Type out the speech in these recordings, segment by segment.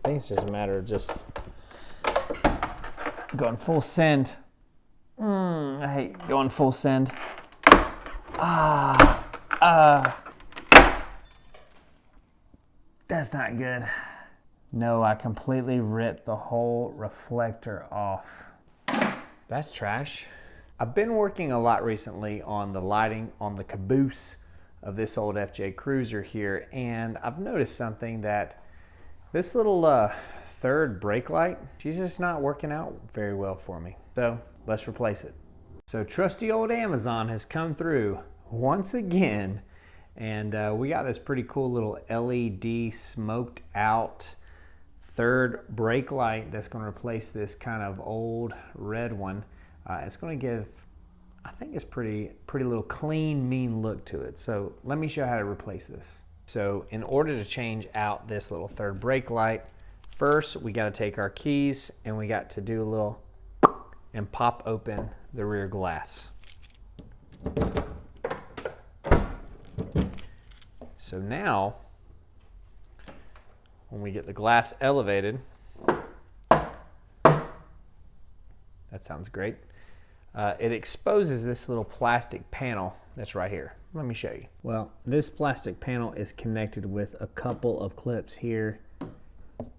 think it's just a matter of just going full send. I hate going full send. That's not good. No, I completely ripped the whole reflector off. That's trash. I've been working a lot recently on the lighting on the caboose of this old FJ Cruiser here, and I've noticed something, that this little third brake light, she's just not working out very well for me. So let's replace it. So trusty old Amazon has come through once again, and we got this pretty cool little LED smoked out third brake light that's going to replace this kind of old red one. It's going to give, I think it's pretty little clean, mean look to it. So let me show you how to replace this. So in order to change out this little third brake light, first we got to take our keys and we got to do a little and pop open the rear glass. So now when we get the glass elevated, that sounds great. It exposes this little plastic panel that's right here. Let me show you. Well, this plastic panel is connected with a couple of clips here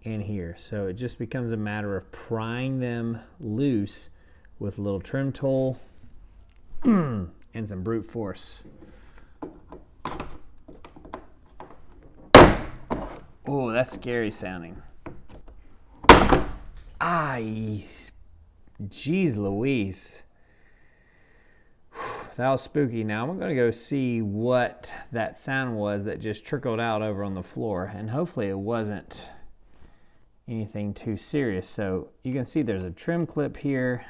and here. So it just becomes a matter of prying them loose with a little trim tool and some brute force. Oh, that's scary sounding. Jeez Louise. That was spooky. Now I'm going to go see what that sound was that just trickled out over on the floor, and hopefully it wasn't anything too serious. So you can see there's a trim clip here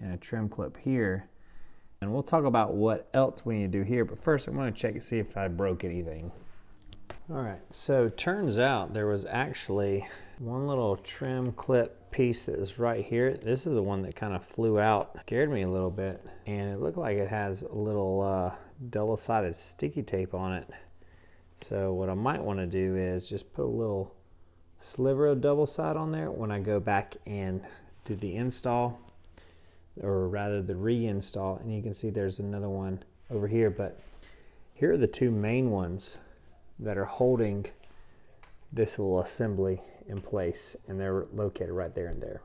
and a trim clip here, and we'll talk about what else we need to do here, but first I'm going to check and see if I broke anything. Alright, so turns out there was actually one little trim clip piece that is right here. This is the one that kind of flew out, scared me a little bit, and it looked like it has a little double-sided sticky tape on it. So what I might want to do is just put a little sliver of double side on there when I go back and do the install, or rather the reinstall. And you can see there's another one over here, but here are the two main ones that are holding this little assembly in place, and they're located right there and there.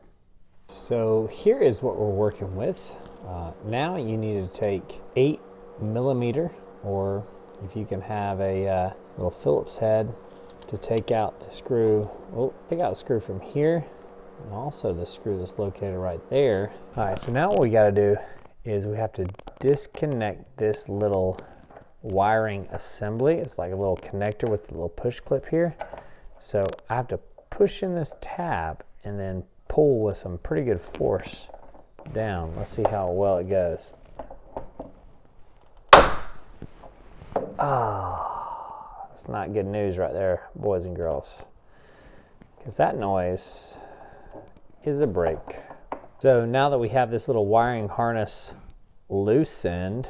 So here is what we're working with. Now you need to take 8mm, or if you can have a little Phillips head to take out the screw. Oh, take out the screw from here, and also the screw that's located right there. All right, so now what we got to do is we have to disconnect this little wiring assembly. It's like a little connector with a little push clip here. So I have to push in this tab and then pull with some pretty good force down. Let's see how well it goes. That's not good news right there, boys and girls, because that noise is a brake. So now that we have this little wiring harness loosened,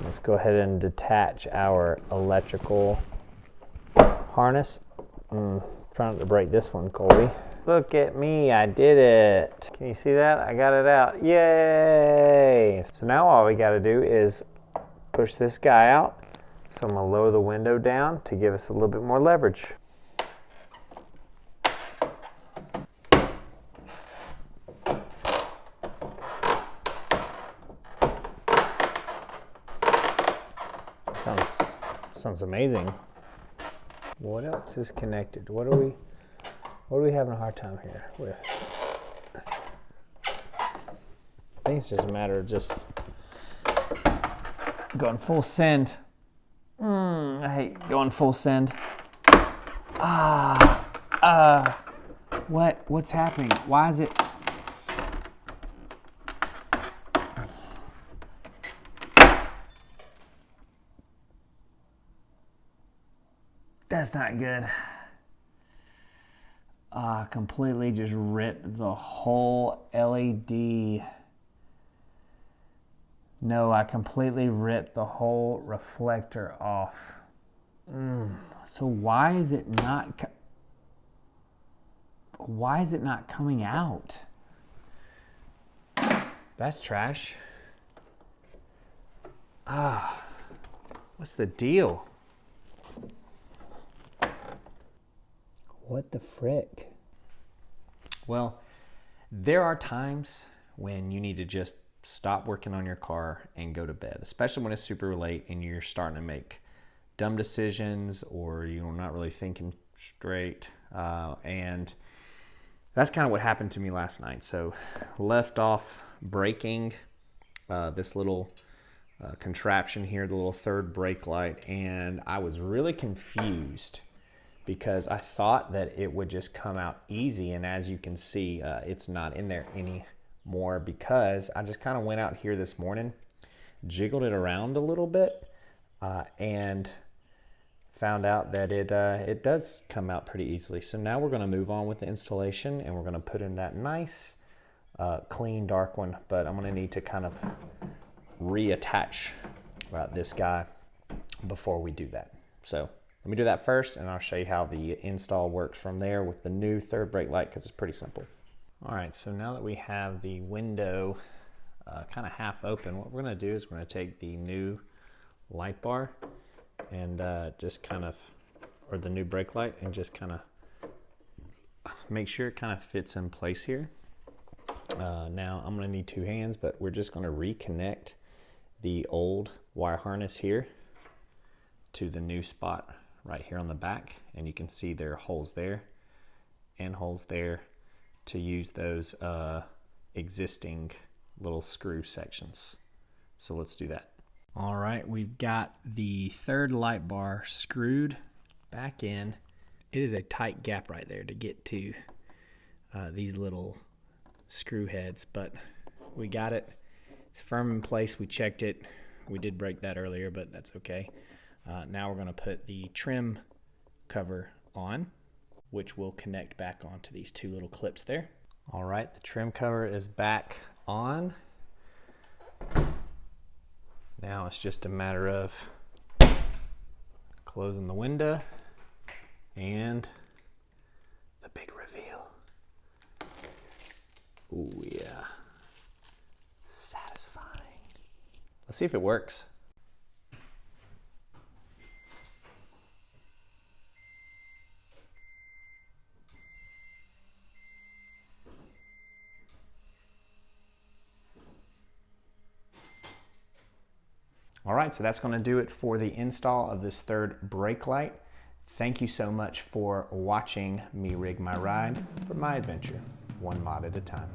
let's go ahead and detach our electrical harness. Trying not to break this one, Colby. Look at me, I did it. Can you see that? I got it out. Yay! So now all we got to do is push this guy out. So I'm going to lower the window down to give us a little bit more leverage. Sounds amazing. What else is connected? What are we having a hard time here with? I think it's just a matter of just going full send. I hate going full send. What's happening? Why is it? That's not good. Completely just ripped the whole LED. No, I completely ripped the whole reflector off. So why is it not? Why is it not coming out? That's trash. Ah, what's the deal? What the frick? Well, there are times when you need to just stop working on your car and go to bed, especially when it's super late and you're starting to make dumb decisions or you're not really thinking straight. And that's kind of what happened to me last night. So left off breaking this little contraption here, the little third brake light, and I was really confused because I thought that it would just come out easy, and as you can see, it's not in there anymore because I just kind of went out here this morning, jiggled it around a little bit, and found out that it does come out pretty easily. So now we're going to move on with the installation, and we're going to put in that nice clean dark one, but I'm going to need to kind of reattach this guy before we do that. So let me do that first, and I'll show you how the install works from there with the new third brake light, because it's pretty simple. All right, so now that we have the window kind of half open, what we're going to do is we're going to take the new light bar and just kind of, or the new brake light, and just kind of make sure it kind of fits in place here. Now I'm going to need two hands, but we're just going to reconnect the old wire harness here to the new spot right here on the back, and you can see there are holes there and holes there to use those existing little screw sections. So let's do that. All right, we've got the third light bar screwed back in. It is a tight gap right there to get to these little screw heads, but we got it. It's firm in place. We checked it. We did break that earlier, but that's okay. Now we're going to put the trim cover on, which will connect back onto these two little clips there. All right, the trim cover is back on. Now it's just a matter of closing the window and the big reveal. Ooh, yeah. Satisfying. Let's see if it works. All right, so that's going to do it for the install of this third brake light. Thank you so much for watching me rig my ride for my adventure, one mod at a time.